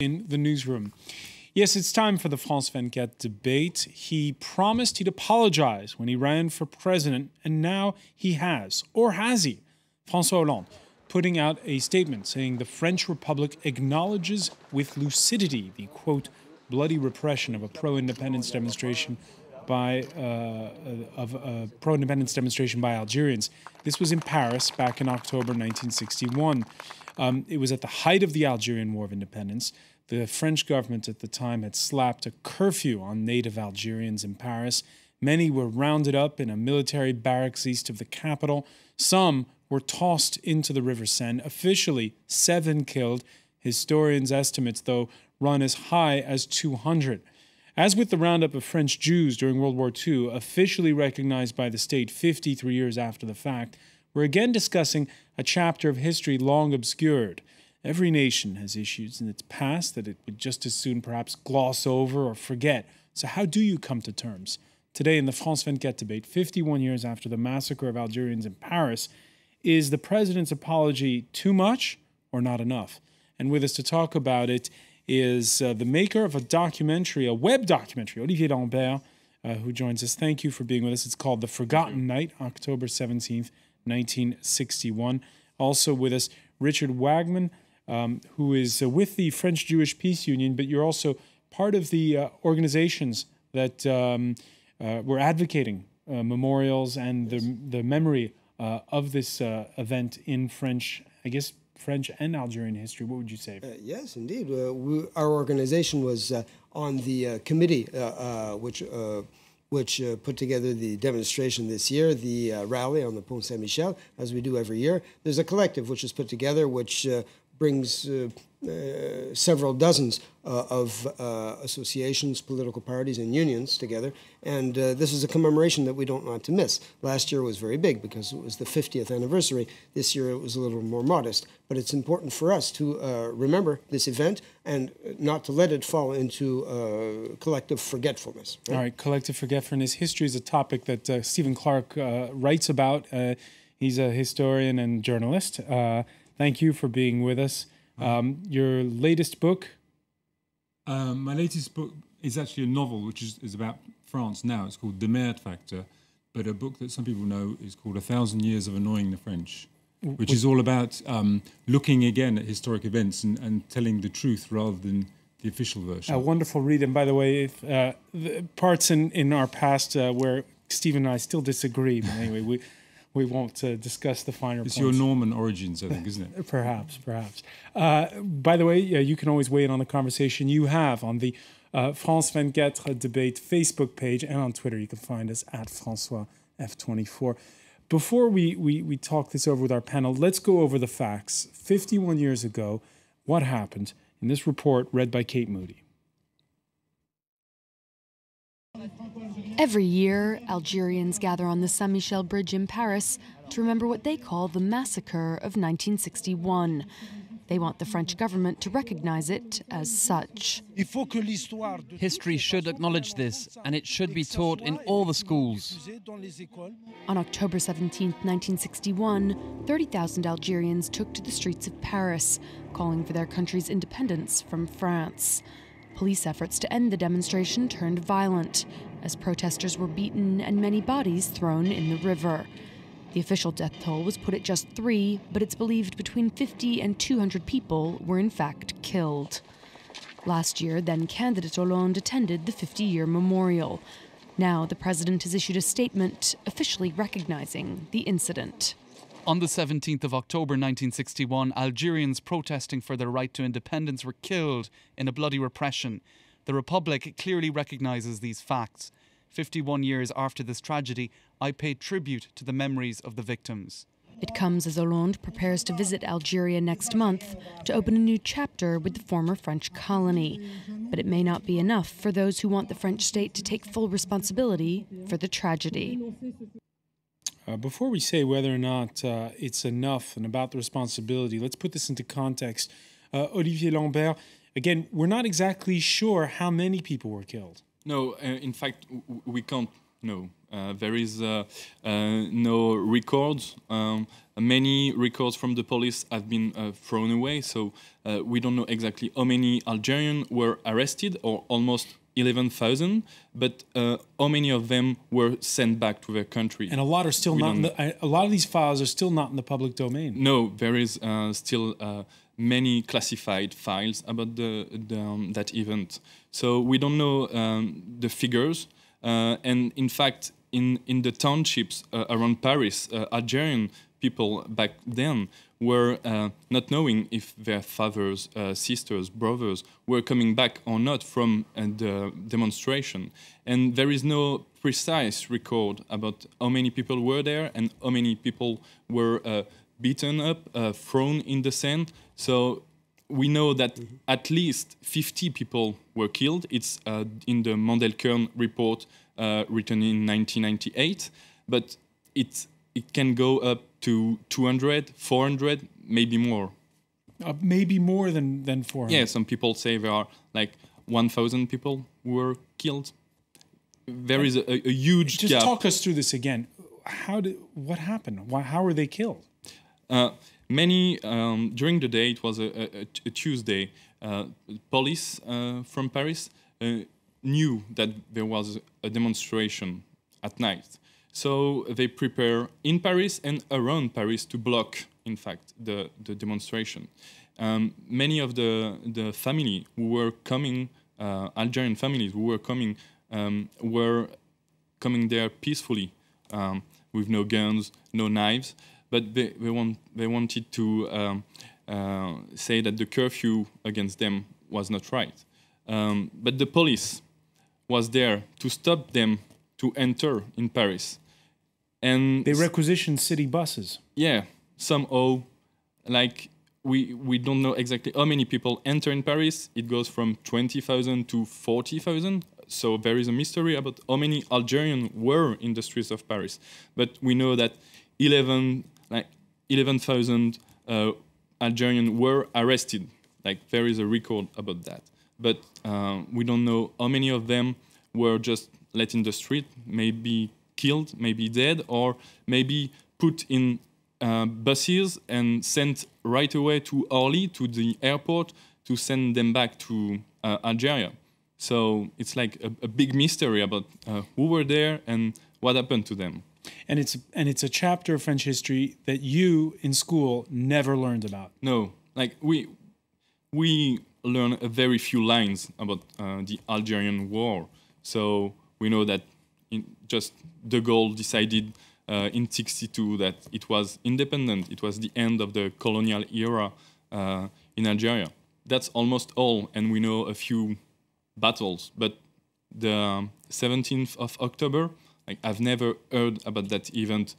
In the newsroom. Yes, it's time for the France 24 debate. He promised he'd apologize when he ran for president, and now he has. Or has he? François Hollande putting out a statement saying the French Republic acknowledges with lucidity the, quote, bloody repression of a pro-independence demonstration by Algerians. This was in Paris back in October 1961. It was at the height of the Algerian War of Independence. The French government at the time had slapped a curfew on native Algerians in Paris. Many were rounded up in a military barracks east of the capital. Some were tossed into the River Seine. Officially, 7 killed. Historians' estimates, though, run as high as 200. As with the roundup of French Jews during World War II, officially recognized by the state 53 years after the fact, we're again discussing a chapter of history long obscured. Every nation has issues in its past that it would just as soon perhaps gloss over or forget. So how do you come to terms? Today in the France 24 debate, 51 years after the massacre of Algerians in Paris, is the president's apology too much or not enough? And with us to talk about it is the maker of a documentary, a web documentary, Olivier Lambert, who joins us. Thank you for being with us. It's called The Forgotten Night, October 17th, 1961. Also with us, Richard Wagman, who is with the French Jewish Peace Union, but you're also part of the organizations that were advocating memorials and the memory of this event in French, I guess, French and Algerian history. What would you say? Yes, indeed. Our organization was on the committee which put together the demonstration this year, the rally on the Pont Saint-Michel, as we do every year. There's a collective which is put together which brings several dozens of associations, political parties, and unions together. And this is a commemoration that we don't want to miss. Last year was very big because it was the 50th anniversary. This year it was a little more modest. But it's important for us to remember this event and not to let it fall into collective forgetfulness. Right? All right, collective forgetfulness. History is a topic that Stephen Clark writes about. He's a historian and journalist. Thank you for being with us. Your latest book? My latest book is actually a novel, which is about France now. It's called The Merde Factor, but a book that some people know is called 1,000 Years of Annoying the French, which is all about looking again at historic events and telling the truth rather than the official version. A wonderful read. And by the way, if, the parts in our past where Stephen and I still disagree, but anyway, we won't discuss the finer points. It's your Norman origins, I think, isn't it? Perhaps. By the way, you can always weigh in on the conversation you have on the France 24 debate Facebook page and on Twitter. You can find us at François F24. Before we talk this over with our panel, let's go over the facts. 51 years ago, what happened in this report read by Kate Moody. Every year, Algerians gather on the Saint-Michel Bridge in Paris to remember what they call the massacre of 1961. They want the French government to recognize it as such. History should acknowledge this, and it should be taught in all the schools. On October 17, 1961, 30,000 Algerians took to the streets of Paris, calling for their country's independence from France. Police efforts to end the demonstration turned violent, as protesters were beaten and many bodies thrown in the river. The official death toll was put at just 3, but it's believed between 50 and 200 people were in fact killed. Last year, then-candidate Hollande attended the 50-year memorial. Now the president has issued a statement officially recognizing the incident. On the 17th of October 1961, Algerians protesting for their right to independence were killed in a bloody repression. The Republic clearly recognizes these facts. 51 years after this tragedy, I pay tribute to the memories of the victims. It comes as Hollande prepares to visit Algeria next month to open a new chapter with the former French colony. But it may not be enough for those who want the French state to take full responsibility for the tragedy. Before we say whether or not it's enough and about the responsibility, let's put this into context. Olivier Lambert, again, we're not exactly sure how many people were killed. No, in fact, we can't No, there is no records. Many records from the police have been thrown away, so we don't know exactly how many Algerians were arrested, or almost 11,000, but how many of them were sent back to their country? And a lot are still not. A lot of these files are still not in the public domain. No, there is still many classified files about that event. So we don't know the figures. And in fact, in the townships around Paris, Algerian people back then were not knowing if their fathers, sisters, brothers were coming back or not from the demonstration. And there is no precise record about how many people were there and how many people were beaten up, thrown in the sand. So we know that at least 50 people were killed. It's in the Mandelkern report written in 1998, but it can go up to 200, 400, maybe more. Maybe more than 400. Yeah, some people say there are like 1,000 people who were killed. There is a huge Just gap. talk us through this again. What happened? How were they killed? Many, during the day, it was a Tuesday, police from Paris knew that there was a demonstration at night. So they prepare in Paris and around Paris to block, in fact, the demonstration. Many of the family who were coming, Algerian families who were coming there peacefully, with no guns, no knives, but they wanted to say that the curfew against them was not right. But the police was there to stop them to enter in Paris. And they requisitioned city buses. Yeah, somehow, like we don't know exactly how many people enter in Paris. It goes from 20,000 to 40,000. So there is a mystery about how many Algerians were in the streets of Paris. But we know that 11,000 Algerians were arrested. Like there is a record about that. But we don't know how many of them were just let in the street, maybe killed, maybe dead, or maybe put in buses and sent right away to Orly, to the airport, to send them back to Algeria. So it's like a big mystery about who were there and what happened to them. And it's a chapter of French history that you in school never learned about. No, like we learn a very few lines about the Algerian War. So we know that just de Gaulle decided in '62 that it was independent. It was the end of the colonial era in Algeria. That's almost all, and we know a few battles. But the 17th of October, like I've never heard about that event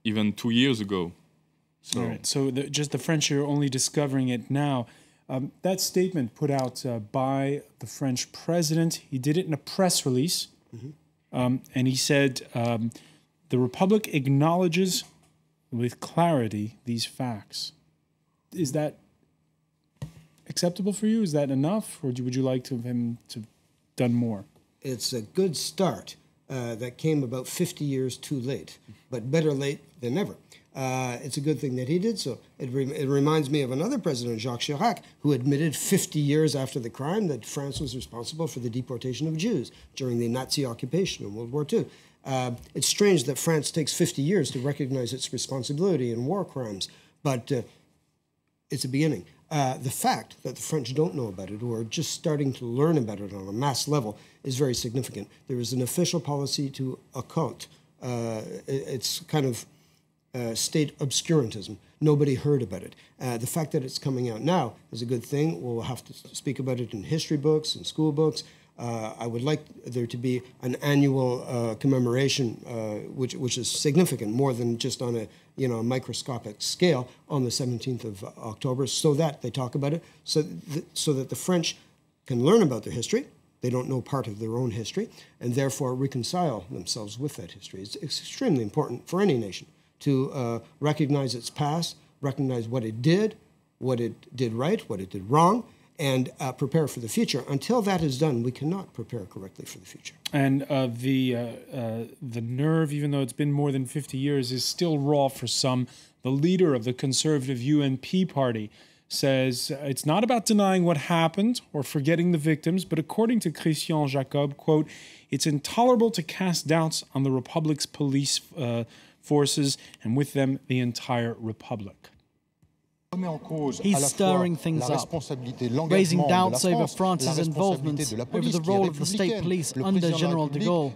even 2 years ago. So, all right. So just the French are only discovering it now. That statement put out by the French president, he did it in a press release, and he said, the Republic acknowledges with clarity these facts. Is that acceptable for you? Is that enough? Or would you like him to done more? It's a good start that came about 50 years too late, but better late than never. It's a good thing that he did so. It reminds me of another president, Jacques Chirac, who admitted 50 years after the crime that France was responsible for the deportation of Jews during the Nazi occupation in World War II. It's strange that France takes 50 years to recognize its responsibility in war crimes, but it's a beginning. The fact that the French don't know about it or are just starting to learn about it on a mass level is very significant. There is an official policy to occult. It's kind of state obscurantism. Nobody heard about it. The fact that it's coming out now is a good thing. We'll have to speak about it in history books and school books. I would like there to be an annual commemoration, which is significant, more than just on a microscopic scale, on the 17th of October, so that they talk about it, so that the French can learn about their history. They don't know part of their own history, and therefore reconcile themselves with that history. It's extremely important for any nation to recognize its past, recognize what it did right, what it did wrong, and prepare for the future. Until that is done, we cannot prepare correctly for the future. And the nerve, even though it's been more than 50 years, is still raw for some. The leader of the conservative UNP party says it's not about denying what happened or forgetting the victims, but according to Christian Jacob, quote, it's intolerable to cast doubts on the Republic's police forces and with them the entire Republic. He's stirring things up, raising doubts over France's involvement over the role of the state police under General de Gaulle.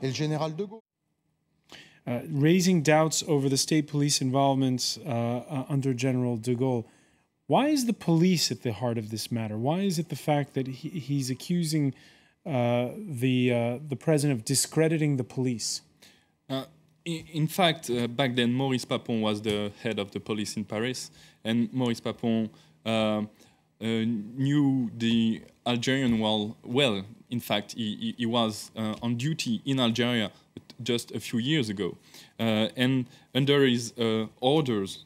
Raising doubts over the state police involvement under General de Gaulle. Why is the police at the heart of this matter? Why is it the fact that he's accusing the president of discrediting the police? In fact, back then, Maurice Papon was the head of the police in Paris, and Maurice Papon knew the Algerian well. In fact, he was on duty in Algeria just a few years ago, and under his orders,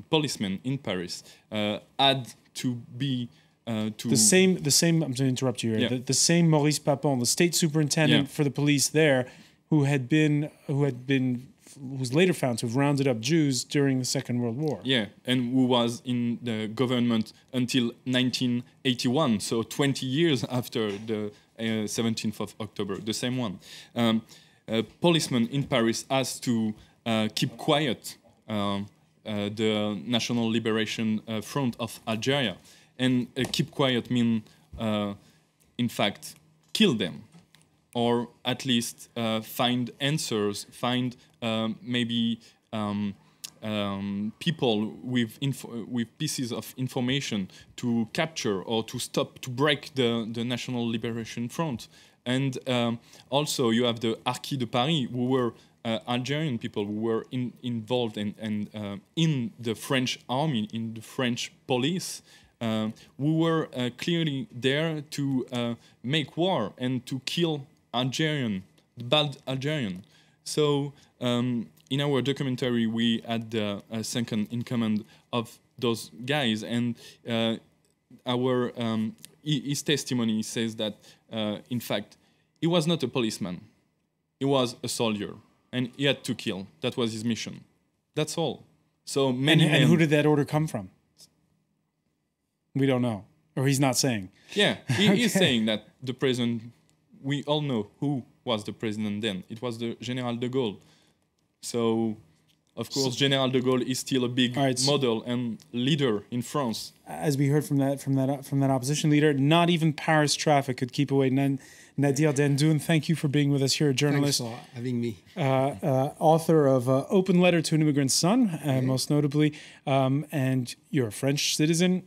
policemen in Paris had to be to the same. I'm going to interrupt you here. Yeah. The same Maurice Papon, the state superintendent for the police there, who was later found to have rounded up Jews during the Second World War. Yeah, and who was in the government until 1981, so 20 years after the 17th of October, the same one. A policeman in Paris has to keep quiet the National Liberation Front of Algeria. And keep quiet means, in fact, kill them. Or at least find answers, find maybe people with pieces of information to capture or to stop, to break the National Liberation Front. And also you have the Harquis de Paris, who were Algerian people who were involved in the French army, in the French police, who were clearly there to make war and to kill Algerian, the bad Algerian. So in our documentary, we had the second in command of those guys, and his testimony says that in fact he was not a policeman, he was a soldier, and he had to kill. That was his mission. That's all. So many. And who did that order come from? We don't know, or he's not saying. Yeah, he is saying that the president. We all know who was the president then. It was the General de Gaulle. So, of course, General de Gaulle is still a big model and leader in France. As we heard from that opposition leader, not even Paris traffic could keep away Nadir Dendoun. Thank you for being with us here, a journalist. Thanks for having me. Author of Open Letter to an Immigrant Son, most notably. And you're a French citizen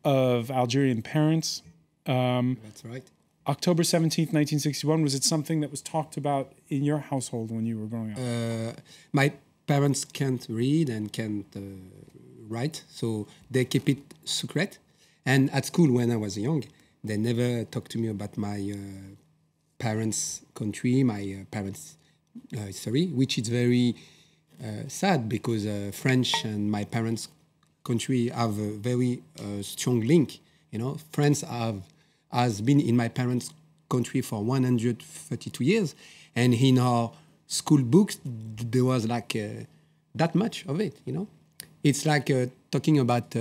of Algerian parents. That's right. October 17th, 1961, was it something that was talked about in your household when you were growing up? My parents can't read and can't write, so they keep it secret. And at school, when I was young, they never talked to me about my parents' country, my parents' history, which is very sad because French and my parents' country have a very strong link. You know, France has been in my parents' country for 132 years, and in our school books there was like that much of it. You know, it's like talking about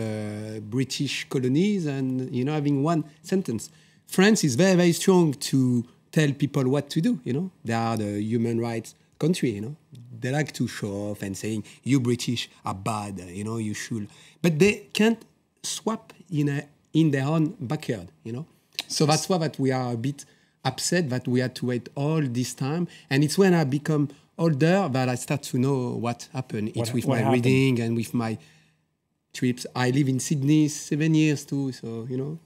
British colonies and having one sentence. France is very, very strong to tell people what to do. You know, they are the human rights country. You know, they like to show off and saying you British are bad. You should, but they can't swap in their own backyard. You know. So that's why that we are a bit upset that we had to wait all this time. And it's when I become older that I start to know what happened. It's with my reading and with my trips. I live in Sydney 7 years too, so, So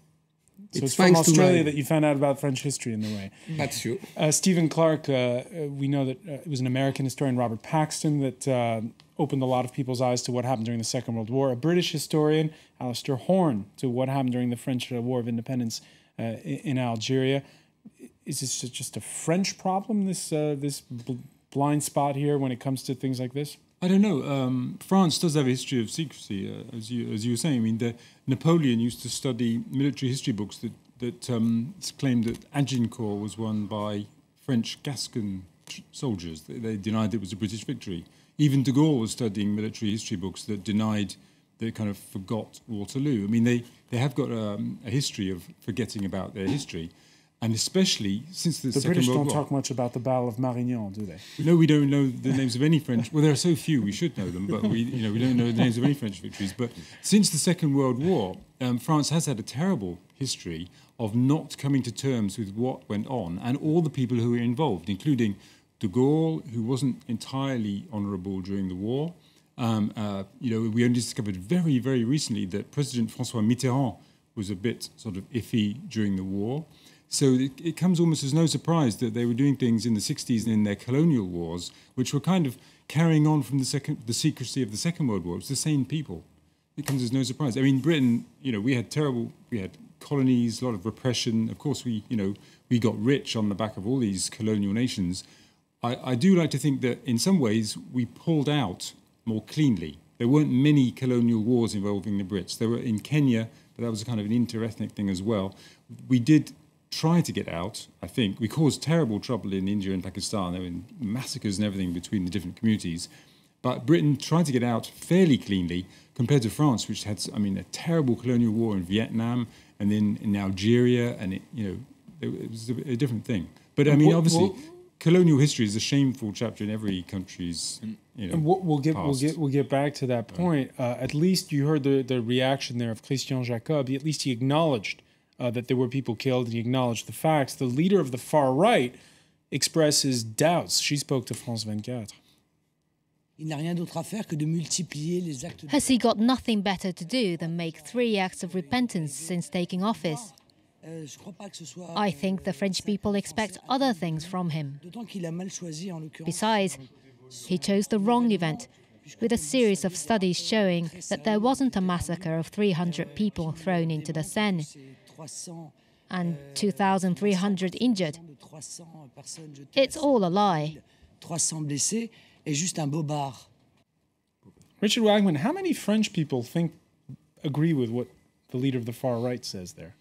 it's from Australia that you found out about French history in the way. That's true. Stephen Clark, we know that it was an American historian, Robert Paxton, that opened a lot of people's eyes to what happened during the Second World War. A British historian, Alistair Horn, to what happened during the French War of Independence in Algeria. Is this just a French problem, this blind spot here when it comes to things like this? I don't know. France does have a history of secrecy, as you were saying. I mean, Napoleon used to study military history books that claimed that Agincourt was won by French Gascon soldiers. They denied it was a British victory. Even de Gaulle was studying military history books that denied, they kind of forgot Waterloo. I mean, they have got a history of forgetting about their history. And especially since the Second British World don't War. talk much about the Battle of Marignan, do they? No, we don't know the names of any French. Well, there are so few, we should know them, but we don't know the names of any French victories. But since the Second World War, France has had a terrible history of not coming to terms with what went on and all the people who were involved, including de Gaulle, who wasn't entirely honourable during the war. We only discovered very, very recently that President François Mitterrand was a bit sort of iffy during the war. So it comes almost as no surprise that they were doing things in the 60s and in their colonial wars, which were kind of carrying on from the secrecy of the Second World War. It's the same people. It comes as no surprise. I mean, Britain, we had colonies, a lot of repression. Of course, we got rich on the back of all these colonial nations. I do like to think that in some ways we pulled out more cleanly. There weren't many colonial wars involving the Brits. There were in Kenya, but that was a kind of an inter-ethnic thing as well. We did try to get out, I think. We caused terrible trouble in India and Pakistan. There were massacres and everything between the different communities. But Britain tried to get out fairly cleanly compared to France, which had, a terrible colonial war in Vietnam and then in Algeria, and it was a different thing. But obviously, colonial history is a shameful chapter in every country's. And we'll get back to that point. At least you heard the reaction there of Christian Jacob. At least he acknowledged that there were people killed, and he acknowledged the facts. The leader of the far right expresses doubts. She spoke to France 24. Has he got nothing better to do than make 3 acts of repentance since taking office? I think the French people expect other things from him. Besides, he chose the wrong event, with a series of studies showing that there wasn't a massacre of 300 people thrown into the Seine and 2,300 injured. It's all a lie. Richard Wagman, how many French people agree with what the leader of the far right says there?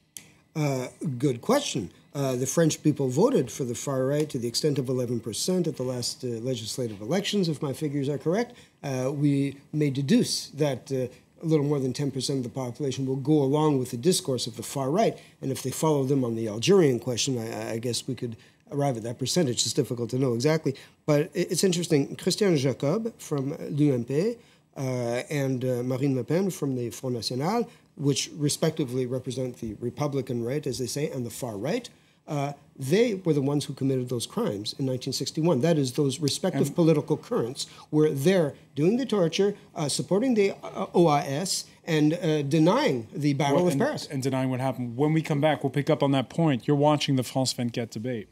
Good question. The French people voted for the far right to the extent of 11% at the last legislative elections, if my figures are correct. We may deduce that a little more than 10% of the population will go along with the discourse of the far right, and if they follow them on the Algerian question, I guess we could arrive at that percentage. It's difficult to know exactly, but it's interesting. Christian Jacob from l'UMP and Marine Le Pen from the Front National, which respectively represent the Republican right, as they say, and the far right, they were the ones who committed those crimes in 1961. That is, those respective political currents were there doing the torture, supporting the OAS, and denying the Battle of Paris. And denying what happened. When we come back, we'll pick up on that point. You're watching the France 24 debate.